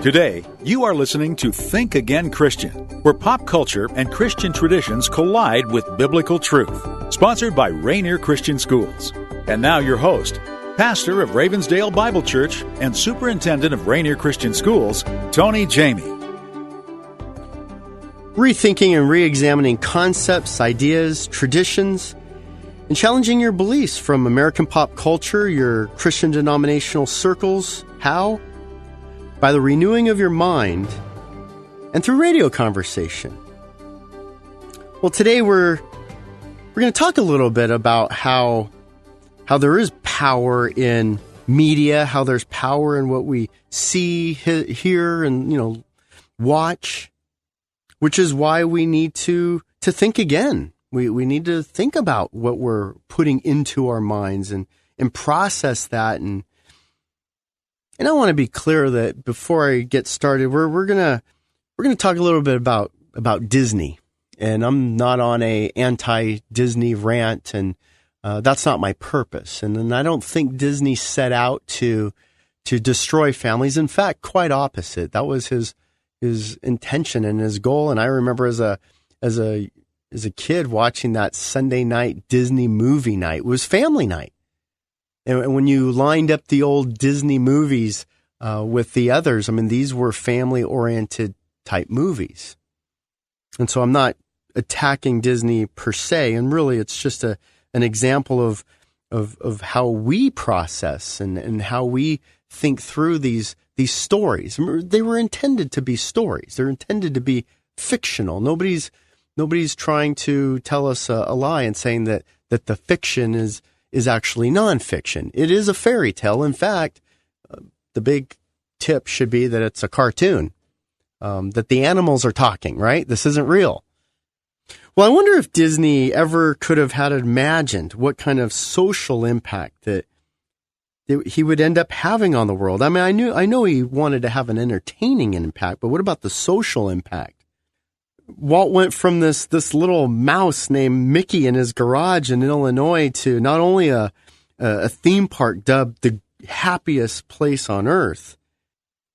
Today, you are listening to Think Again Christian, where pop culture and Christian traditions collide with biblical truth. Sponsored by Rainier Christian Schools. And now your host, pastor of Ravensdale Bible Church and superintendent of Rainier Christian Schools, Tony Jamie. Rethinking and re-examining concepts, ideas, traditions, and challenging your beliefs from American pop culture, your Christian denominational circles. How? By the renewing of your mind and through radio conversation. Well, today we're going to talk a little bit about how there is power in media, how there's power in what we see, hear, and watch, which is why we need to think again. We need to think about what we're putting into our minds and process that. And I want to be clear that before I get started, we're gonna talk a little bit about Disney. And I'm not on a anti-Disney rant, and that's not my purpose. And I don't think Disney set out to destroy families. In fact, quite opposite. That was his intention and his goal. And I remember as a kid watching that Sunday night Disney movie night. It was family night. And when you lined up the old Disney movies with the others, I mean, these were family-oriented type movies. And so I'm not attacking Disney per se, and really it's just an example of how we process and how we think through these stories. They were intended to be stories. They're intended to be fictional. Nobody's trying to tell us a lie and saying that the fiction is actually nonfiction. It is a fairy tale. In fact, the big tip should be that it's a cartoon, that the animals are talking, right? This isn't real. Well, I wonder if Disney ever could have had imagined what kind of social impact that he would end up having on the world. I mean, I know he wanted to have an entertaining impact, but what about the social impact? Walt went from this little mouse named Mickey in his garage in Illinois to not only a theme park dubbed the happiest place on earth,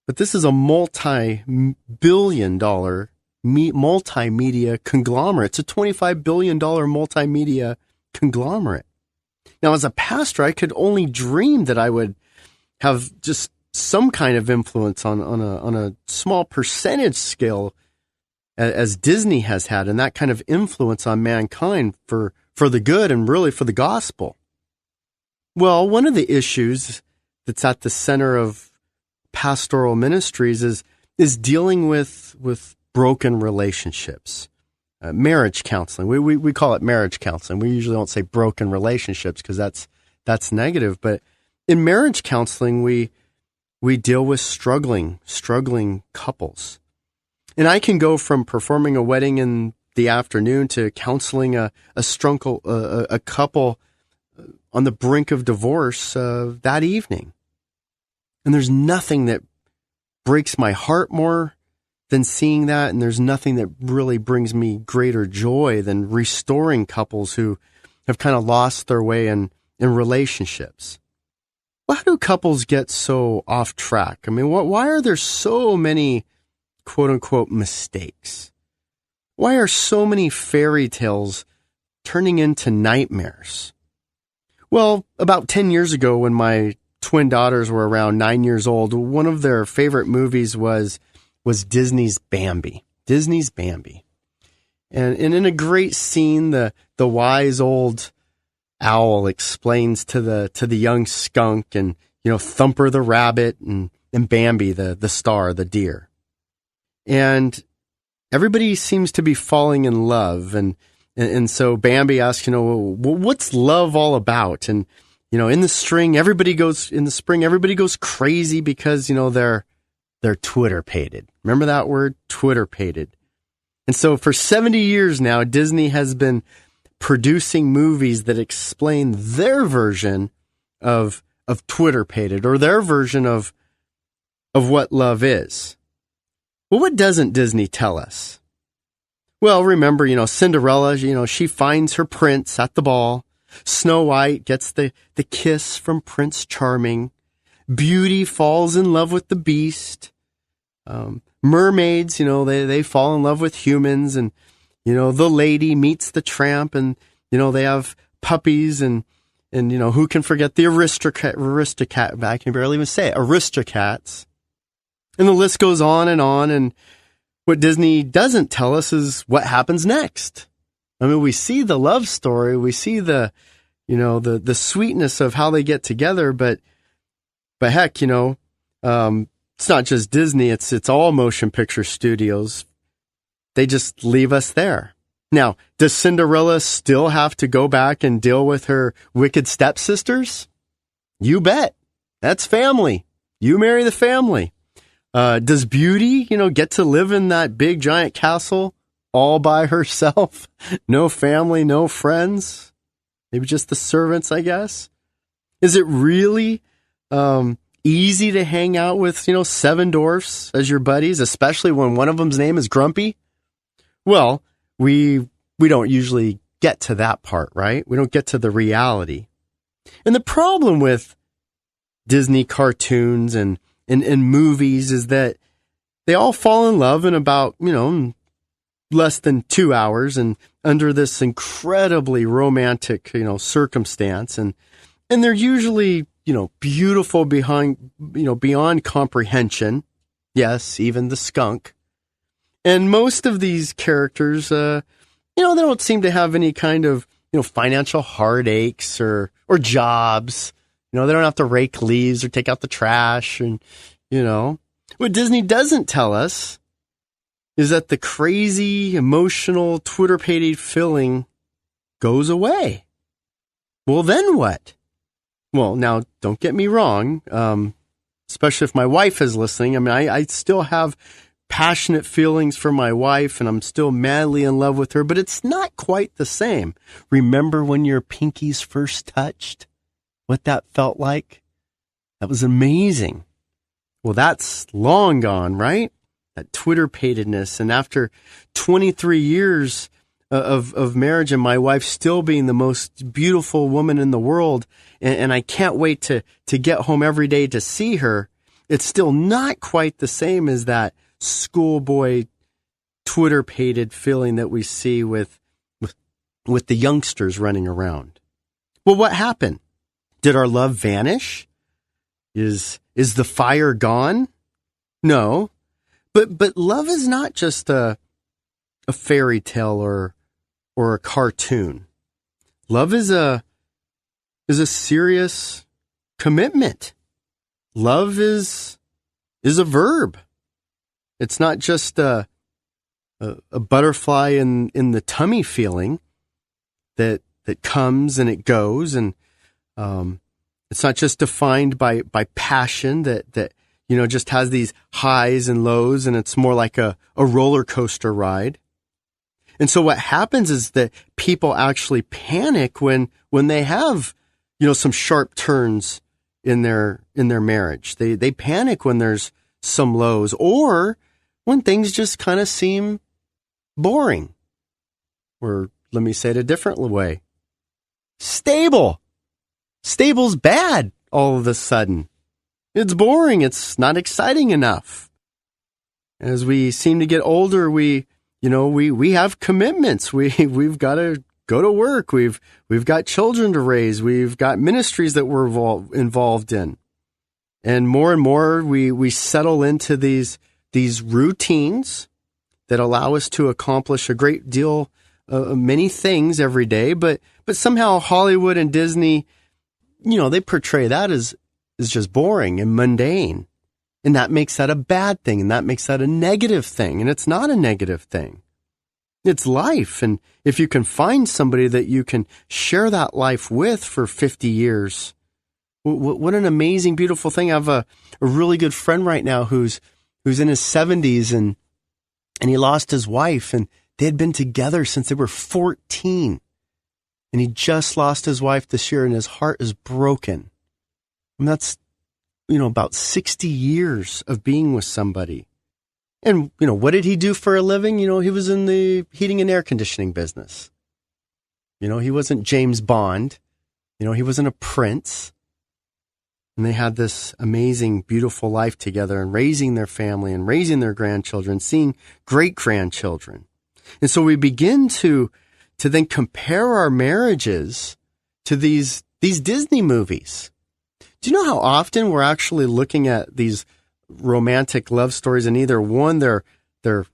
but this is a multi-billion-dollar multimedia conglomerate. It's a $25 billion multimedia conglomerate. Now, as a pastor, I could only dream that I would have just some kind of influence on a small percentage scale as Disney has had, and that kind of influence on mankind for the good and really for the gospel. Well, one of the issues that's at the center of pastoral ministries is dealing with broken relationships. Marriage counseling. We call it marriage counseling. We usually don't say broken relationships because that's negative. But in marriage counseling, we deal with struggling couples. And I can go from performing a wedding in the afternoon to counseling a couple on the brink of divorce that evening. And there's nothing that breaks my heart more than seeing that, and there's nothing that really brings me greater joy than restoring couples who have kind of lost their way in relationships. Well, how do couples get so off track? I mean, why are there so many quote-unquote mistakes? Why are so many fairy tales turning into nightmares? Well, about 10 years ago when my twin daughters were around 9 years old, one of their favorite movies was Disney's Bambi. Disney's Bambi. And in a great scene, the wise old owl explains to the young skunk and, Thumper the rabbit and Bambi, the star, the deer. And everybody seems to be falling in love. And so Bambi asks, what's love all about? And, in the spring, everybody goes crazy because, they're Twitter-pated. Remember that word? Twitter-pated. And so for 70 years now, Disney has been producing movies that explain their version of Twitter-pated, or their version of what love is. Well, what doesn't Disney tell us? Well, remember, Cinderella, she finds her prince at the ball. Snow White gets the kiss from Prince Charming. Beauty falls in love with the Beast. Mermaids, they fall in love with humans, and, the lady meets the tramp, and, they have puppies, and who can forget the Aristocat, I can barely even say it, Aristocats. And the list goes on, and what Disney doesn't tell us is what happens next. I mean, we see the love story, we see the sweetness of how they get together, but heck, it's not just Disney, it's all motion picture studios. They just leave us there. Now, does Cinderella still have to go back and deal with her wicked stepsisters? You bet. That's family. You marry the family. Does Beauty, get to live in that big giant castle all by herself? No family, no friends? Maybe just the servants, I guess? Is it really easy to hang out with, 7 dwarfs as your buddies, especially when one of them's name is Grumpy? Well, we don't usually get to that part, right? We don't get to the reality. And the problem with Disney cartoons and movies is that they all fall in love in about, less than 2 hours and under this incredibly romantic, circumstance. And they're usually, beautiful beyond comprehension. Yes, even the skunk. And most of these characters, they don't seem to have any kind of, financial heartaches or jobs. They don't have to rake leaves or take out the trash. And, what Disney doesn't tell us is that the crazy, emotional, Twitter-pated feeling goes away. Well, then what? Well, now, don't get me wrong, especially if my wife is listening. I mean, I still have passionate feelings for my wife, and I'm still madly in love with her, but it's not quite the same. Remember when your pinkies first touched? What that felt like? That was amazing. Well, that's long gone, right? That Twitter-patedness. And after 23 years of marriage and my wife still being the most beautiful woman in the world, and I can't wait to get home every day to see her, it's still not quite the same as that schoolboy Twitter-pated feeling that we see with the youngsters running around. Well, what happened? Did our love vanish? Is the fire gone? No. But love is not just a fairy tale or a cartoon. Love is a serious commitment. Love is a verb. It's not just a butterfly in the tummy feeling that comes and it goes, and it's not just defined by passion that just has these highs and lows, and it's more like a roller coaster ride. And so what happens is that people actually panic when they have some sharp turns in their marriage. They panic when there's some lows, or when things just kind of seem boring. Or let me say it a different way. Stable. Stable's bad all of a sudden. It's boring. It's not exciting enough. As we seem to get older, we have commitments. We've got to go to work. We've got children to raise. We've got ministries that we're involved in. And more we settle into these routines that allow us to accomplish a great deal many things every day, but somehow Hollywood and Disney, they portray that as just boring and mundane. And that makes that a bad thing, and that makes that a negative thing. And it's not a negative thing. It's life. And if you can find somebody that you can share that life with for 50 years, what an amazing, beautiful thing. I have a really good friend right now who's in his 70s, and he lost his wife, and they had been together since they were 14. And he just lost his wife this year, and his heart is broken. And that's, about 60 years of being with somebody. And, what did he do for a living? He was in the heating and air conditioning business. He wasn't James Bond. He wasn't a prince. And they had this amazing, beautiful life together and raising their family and raising their grandchildren, seeing great-grandchildren. And so we begin to then compare our marriages to these Disney movies. Do you know how often we're actually looking at these romantic love stories, and either one, they're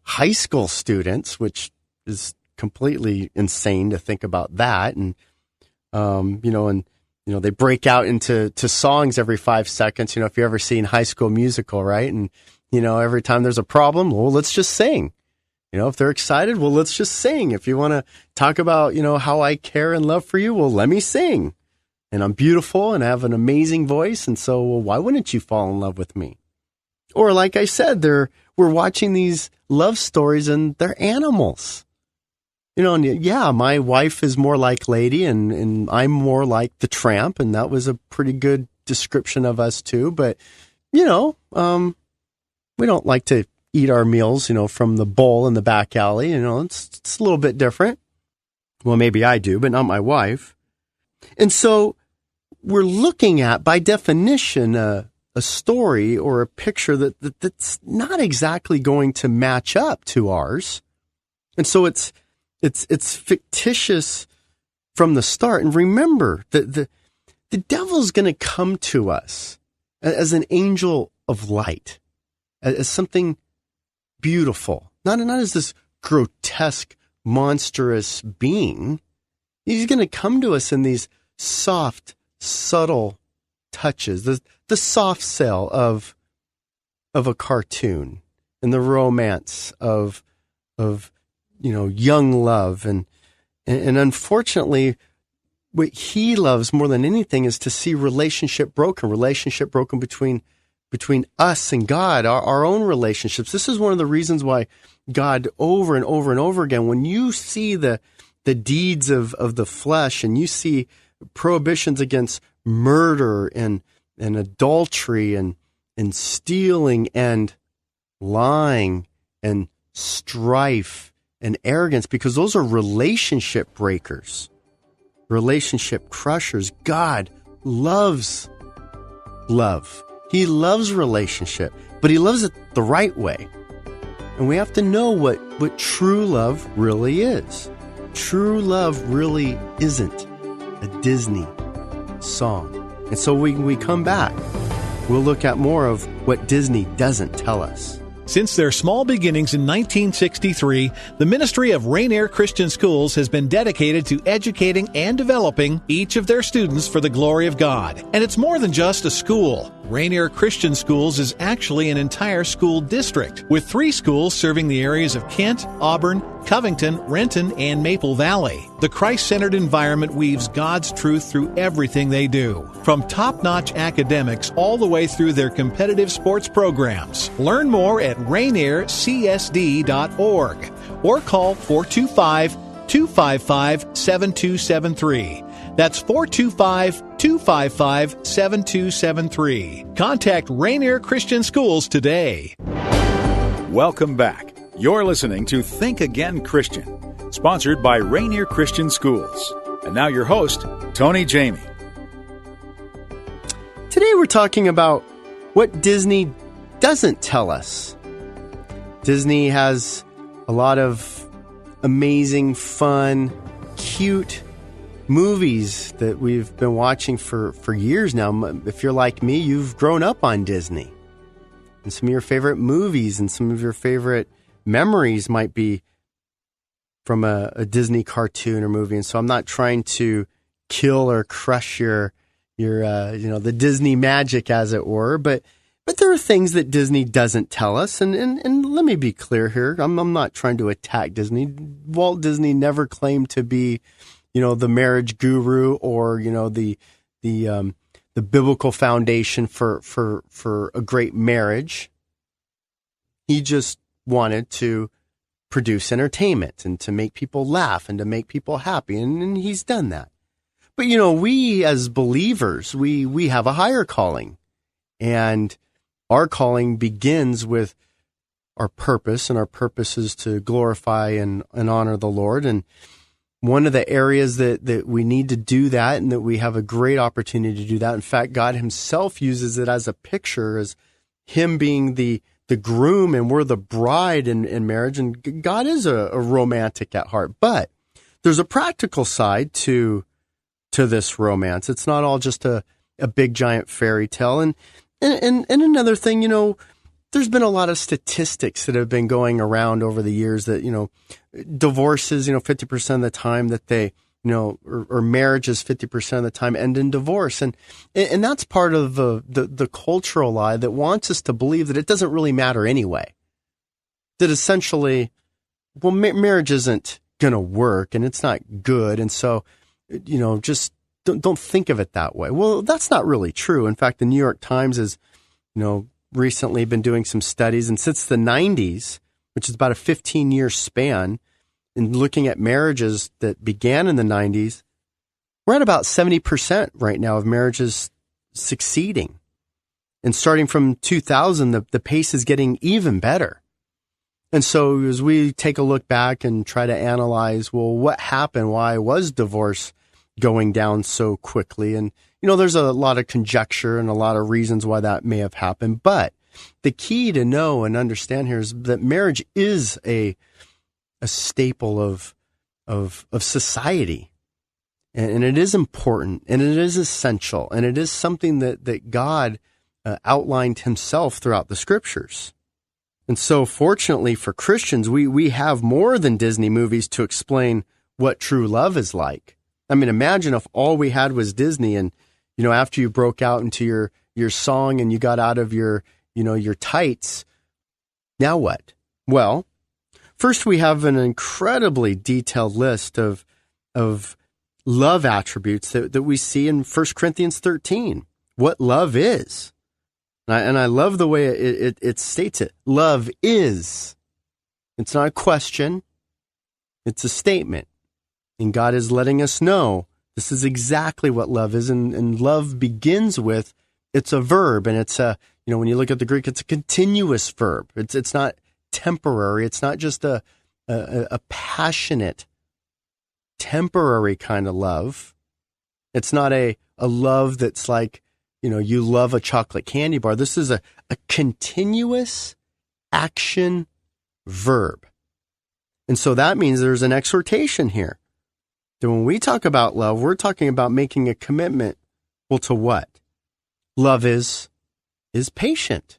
high school students, which is completely insane to think about that, and they break out into songs every 5 seconds. If you've ever seen High School Musical, right? And every time there's a problem, well, let's just sing. If they're excited, well, let's just sing. If you want to talk about, how I care and love for you, well, let me sing. And I'm beautiful and I have an amazing voice. And so, well, why wouldn't you fall in love with me? Or like I said, we're watching these love stories and they're animals. And yeah, my wife is more like Lady and I'm more like the Tramp. And that was a pretty good description of us too. But, we don't like to eat our meals, from the bowl in the back alley. It's a little bit different. Well, maybe I do, but not my wife. And so we're looking at, by definition, a story or a picture that's not exactly going to match up to ours. And so it's fictitious from the start. And remember that the devil's going to come to us as an angel of light, as something beautiful, not as this grotesque, monstrous being. He's going to come to us in these soft, subtle touches, the soft sell of a cartoon and the romance of young love. And unfortunately, what he loves more than anything is to see relationship broken between us and God, our own relationships. This is one of the reasons why God, over and over and over again, when you see the deeds of the flesh and you see prohibitions against murder and adultery and stealing and lying and strife and arrogance, because those are relationship breakers, relationship crushers. God loves love. He loves relationship, but he loves it the right way. And we have to know what true love really is. True love really isn't a Disney song. And so when we come back, we'll look at more of what Disney doesn't tell us. Since their small beginnings in 1963, the ministry of Rainier Christian Schools has been dedicated to educating and developing each of their students for the glory of God. And it's more than just a school. Rainier Christian Schools is actually an entire school district, with 3 schools serving the areas of Kent, Auburn, Covington, Renton, and Maple Valley. The Christ-centered environment weaves God's truth through everything they do, from top-notch academics all the way through their competitive sports programs. Learn more at rainiercsd.org or call 425-255-7273. That's 425-255-7273. Contact Rainier Christian Schools today. Welcome back. You're listening to Think Again Christian, sponsored by Rainier Christian Schools. And now your host, Tony Jamie. Today we're talking about what Disney doesn't tell us. Disney has a lot of amazing, fun, cute movies that we've been watching for years now. If you're like me, you've grown up on Disney. And some of your favorite movies and some of your favorite memories might be from a Disney cartoon or movie. And so I'm not trying to kill or crush your the Disney magic, as it were, but there are things that Disney doesn't tell us. And let me be clear here. I'm not trying to attack Disney. Walt Disney never claimed to be, the marriage guru or, the biblical foundation for a great marriage. He just wanted to produce entertainment and to make people laugh and to make people happy. And he's done that. But, we as believers, we have a higher calling, and our calling begins with our purpose, and our purpose is to glorify and honor the Lord. And one of the areas that we need to do that, and that we have a great opportunity to do that. In fact, God himself uses it as a picture, as him being the groom and we're the bride in marriage. And God is a romantic at heart, but there's a practical side to this romance. It's not all just a big giant fairy tale. And another thing, there's been a lot of statistics that have been going around over the years that, divorces, 50% of the time that they, or marriages 50% of the time end in divorce. And that's part of the cultural lie that wants us to believe that it doesn't really matter anyway. That essentially, well, marriage isn't going to work and it's not good. And so, just don't think of it that way. Well, that's not really true. In fact, the New York Times has, recently been doing some studies, and since the 90s, which is about a 15-year span, and looking at marriages that began in the 90s, we're at about 70% right now of marriages succeeding. And starting from 2000, the pace is getting even better. And so as we take a look back and try to analyze, well, what happened? Why was divorce going down so quickly? And, there's a lot of conjecture and a lot of reasons why that may have happened. But the key to know and understand here is that marriage is a staple of society. And it is important, and it is essential, and it is something that God outlined himself throughout the scriptures. And so fortunately for Christians, we have more than Disney movies to explain what true love is like. I mean, imagine if all we had was Disney, and, after you broke out into your song and you got out of your tights, now what? Well, first we have an incredibly detailed list of love attributes that we see in 1 Corinthians 13, what love is. And I love the way it states it. Love is. It's not a question. It's a statement. And God is letting us know this is exactly what love is. And love begins with, it's a verb. And it's when you look at the Greek, it's a continuous verb. It's not temporary. It's not just a passionate, temporary kind of love. It's not a love that's like, you love a chocolate candy bar. This is a continuous action verb. And so that means there's an exhortation here. That when we talk about love, we're talking about making a commitment. Well, to what? Love is patient.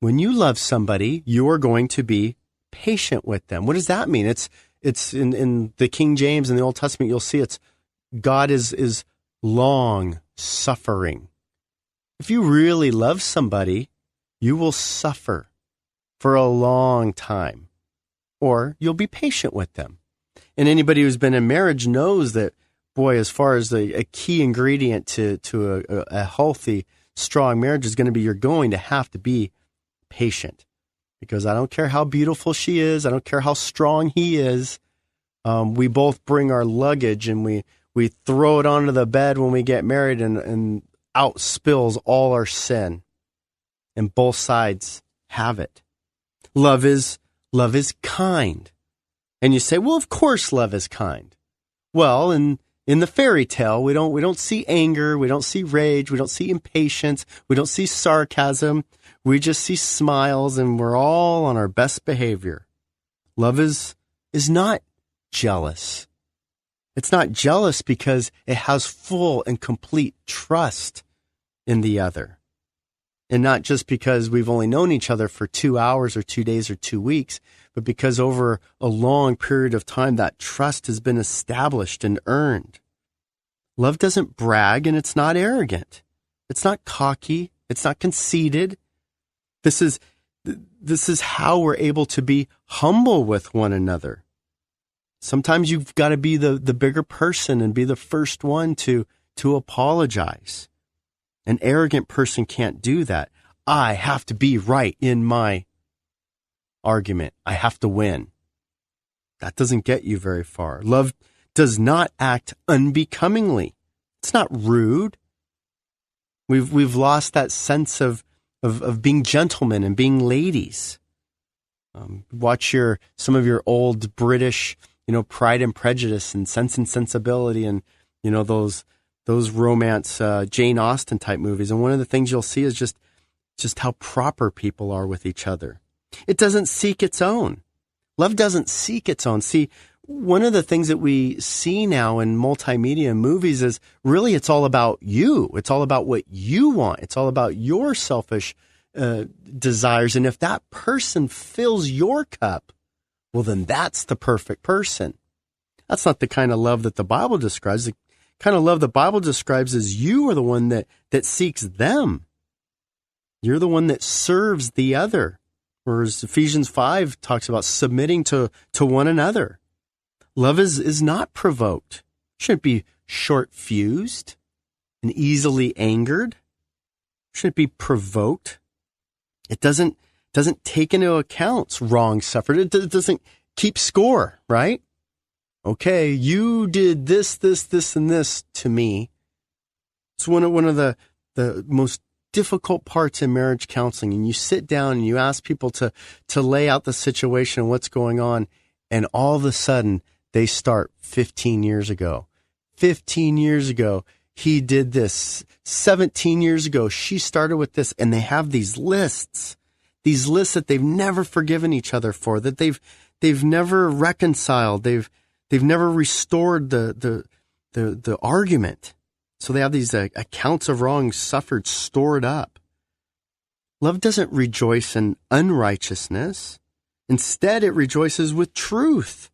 When you love somebody, you are going to be patient with them. What does that mean? It's in the King James in the Old Testament, you'll see God is long suffering. If you really love somebody, you will suffer for a long time, or you'll be patient with them. And anybody who's been in marriage knows that, boy, as far as a key ingredient to a healthy, strong marriage is going to be, you're going to have to be patient. Because I don't care how beautiful she is, I don't care how strong he is, we both bring our luggage and we throw it onto the bed when we get married, and out spills all our sin. And both sides have it. Love is kind. And you say, well, of course love is kind. Well, in the fairy tale, we don't see anger, we don't see rage, we don't see impatience, we don't see sarcasm. We just see smiles, and we're all on our best behavior. Love is not jealous. It's not jealous because it has full and complete trust in the other. And not just because we've only known each other for 2 hours or 2 days or 2 weeks, but because over a long period of time, that trust has been established and earned. Love doesn't brag, and it's not arrogant. It's not cocky. It's not conceited. This is how we're able to be humble with one another. Sometimes you've got to be the bigger person and be the first one to apologize. An arrogant person can't do that. I have to be right in my argument. I have to win. That doesn't get you very far. Love does not act unbecomingly. It's not rude. We've lost that sense of being gentlemen and being ladies. Watch some of your old British, Pride and Prejudice and Sense and Sensibility and, those romance, Jane Austen type movies. And one of the things you'll see is just how proper people are with each other. It doesn't seek its own. Love doesn't seek its own. See, one of the things that we see now in multimedia and movies is really it's all about you. It's all about what you want. It's all about your selfish desires. And if that person fills your cup, well, then that's the perfect person. That's not the kind of love that the Bible describes. The kind of love the Bible describes is you are the one that seeks them. You're the one that serves the other. Whereas Ephesians 5 talks about submitting to one another. Love is not provoked. Shouldn't be short-fused and easily angered. Shouldn't be provoked. It doesn't take into account wrong suffered. It doesn't keep score, right? Okay, you did this, and this to me. It's one of the most difficult parts in marriage counseling. And you sit down and you ask people to lay out the situation and what's going on, and all of a sudden they start 15 years ago. 15 years ago, he did this. 17 years ago, she started with this. And they have these lists that they've never forgiven each other for, that they've never reconciled. They've never restored the argument. So they have these accounts of wrongs suffered stored up. Love doesn't rejoice in unrighteousness. Instead, it rejoices with truth.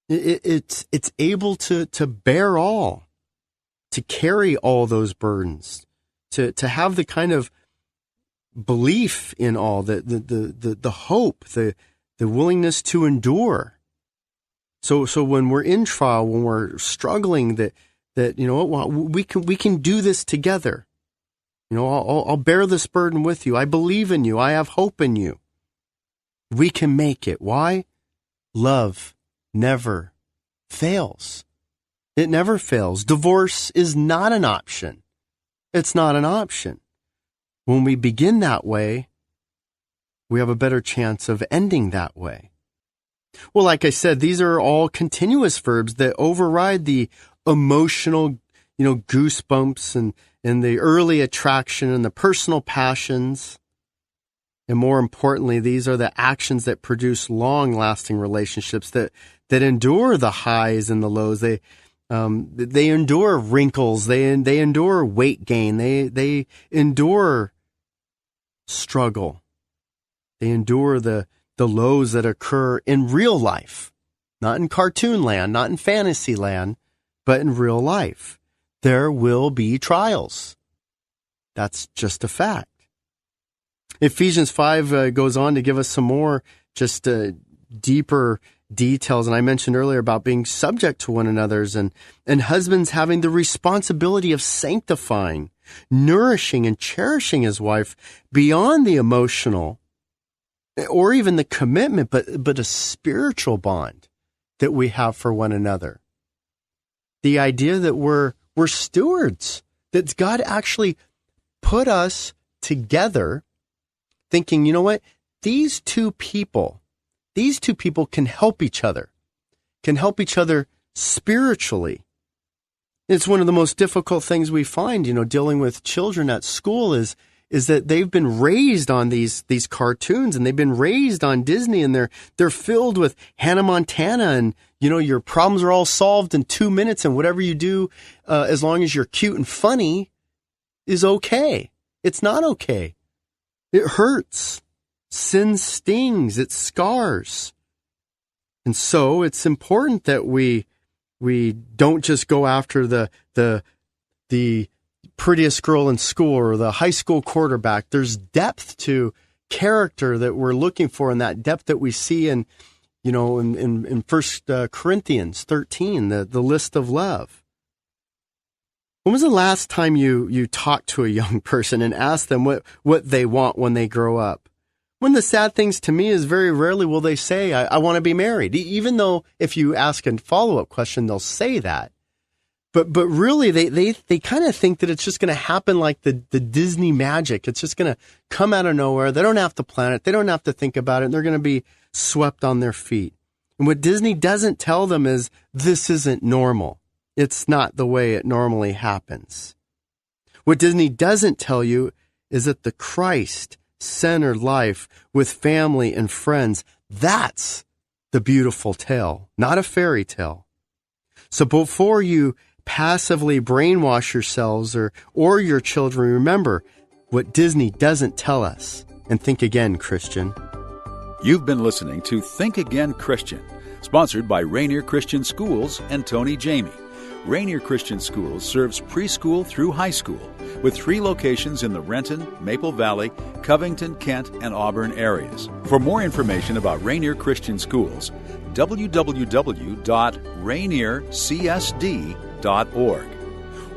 It's able to bear all, to carry all those burdens, to have the kind of belief in all, the hope, the willingness to endure. So when we're in trial, when we're struggling, that we can do this together. I'll bear this burden with you. I believe in you. I have hope in you. We can make it. Why? Love never fails. It never fails. Divorce is not an option. It's not an option. When we begin that way, we have a better chance of ending that way. Well, like I said, these are all continuous verbs that override the emotional, goosebumps and the early attraction and the personal passions. And more importantly, these are the actions that produce long-lasting relationships that endure the highs and the lows. They endure wrinkles. They endure weight gain. They endure struggle. They endure the lows that occur in real life, not in cartoon land, not in fantasy land, but in real life. There will be trials. That's just a fact. Ephesians 5 goes on to give us some more just deeper details. And I mentioned earlier about being subject to one another's and husbands having the responsibility of sanctifying, nourishing, and cherishing his wife beyond the emotional or even the commitment, but a spiritual bond that we have for one another. The idea that we're stewards, that God actually put us together thinking, you know what? These two people can help each other spiritually. It's one of the most difficult things we find, dealing with children at school is that they've been raised on these cartoons and they've been raised on Disney and they're filled with Hannah Montana and, your problems are all solved in 2 minutes and whatever you do, as long as you're cute and funny is okay. It's not okay. It hurts. Sin stings. It scars. And so it's important that we don't just go after the prettiest girl in school or the high school quarterback. There's depth to character that we're looking for, and that depth that we see in 1 Corinthians 13, the list of love. When was the last time you talked to a young person and asked them what they want when they grow up? One of the sad things to me is very rarely will they say, I want to be married. Even though if you ask a follow-up question, they'll say that. But really, they kind of think that it's just going to happen like the Disney magic. It's just going to come out of nowhere. They don't have to plan it. They don't have to think about it. And they're going to be swept on their feet. And what Disney doesn't tell them is this isn't normal. It's not the way it normally happens. What Disney doesn't tell you is that the Christ-centered life with family and friends, that's the beautiful tale, not a fairy tale. So before you passively brainwash yourselves or your children, remember what Disney doesn't tell us. And think again, Christian. You've been listening to Think Again Christian, sponsored by Rainier Christian Schools and Tony Jamie. Rainier Christian Schools serves preschool through high school with 3 locations in the Renton, Maple Valley, Covington, Kent, and Auburn areas. For more information about Rainier Christian Schools, www.rainiercsd.org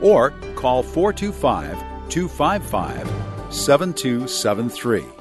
or call 425-255-7273.